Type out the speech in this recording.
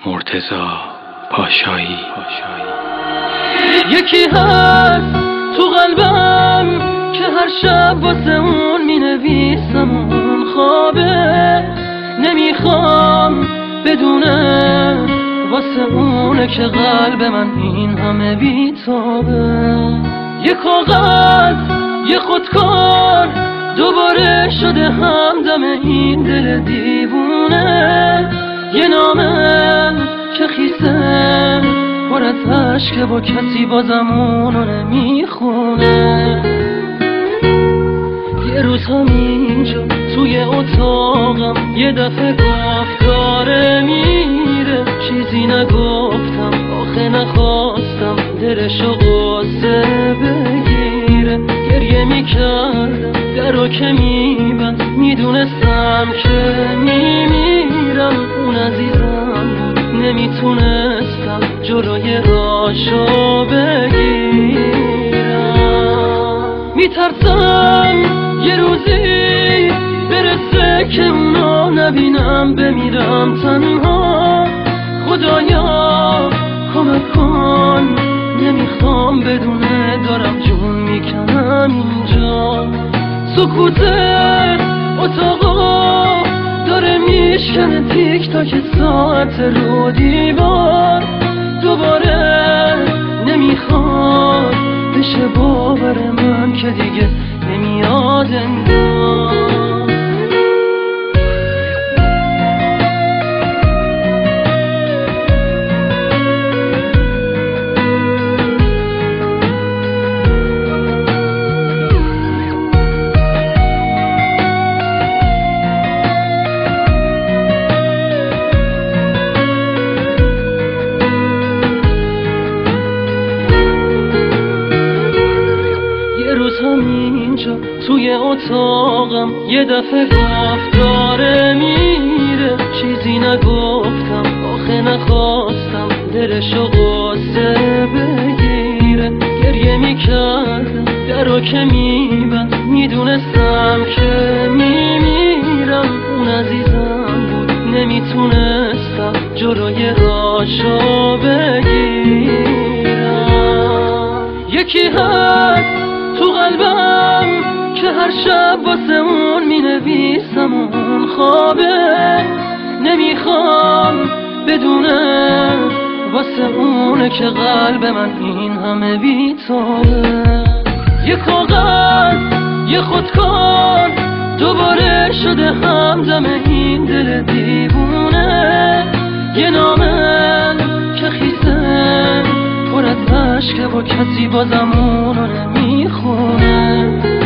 مرتضی پاشایی. یکی هست تو قلبم که هر شب واسه اون می نویسم اون خوابه، نمیخوام بدونه واسه اونه که قلب من این همه بیتابه. یه کاغذ یه خودکار دوباره شده همدم این دل دیوونه، یه نامه که خیسه پر از عشقه با کسی بازم اونو نمیخونه. یه روز همینجا توی اتاقم یه دفعه گفت داره میره، چیزی نگفتم آخه نخواستم دلشو غصه بگیره. گریه میکردم درو که میبند، میدونستم که میمیرم. اون عزیزم بود نمیتونستم جلوی راشو بگیرم. میترسم یه روزی برسه که اونو نبینم، بمیرم تنها. خدایا کمک کن، نمیخوام بدونه دارم جون میکنم اینجا. سکوت اتاقا داره میشکنه تیک تاک ساعت رو دیوار. دوباره نمیخواد بشه باور من که دیگه نمیاد انگار. همینجا توی اتاقم یه دفعه گفت داره میره، چیزی نگفتم آخه نخواستم دلشو غصه بگیره. گریه میکردم درو که میبند، میدونستم که میمیرم. اون عزیزم بود نمیتونستم جلوی راشو بگیرم. یکی هست تو قلبم که هر شب واسه اون می نویسم اون خوابه، نمیخوام بدونه واسه اونه که قلب من این همه بیتابه. یه کاغذ یه خودکار دوباره شده همدم این دل دیوونه، یه نامه که خیسه پر از عشقه با کسی بازم اونو نمیخونه.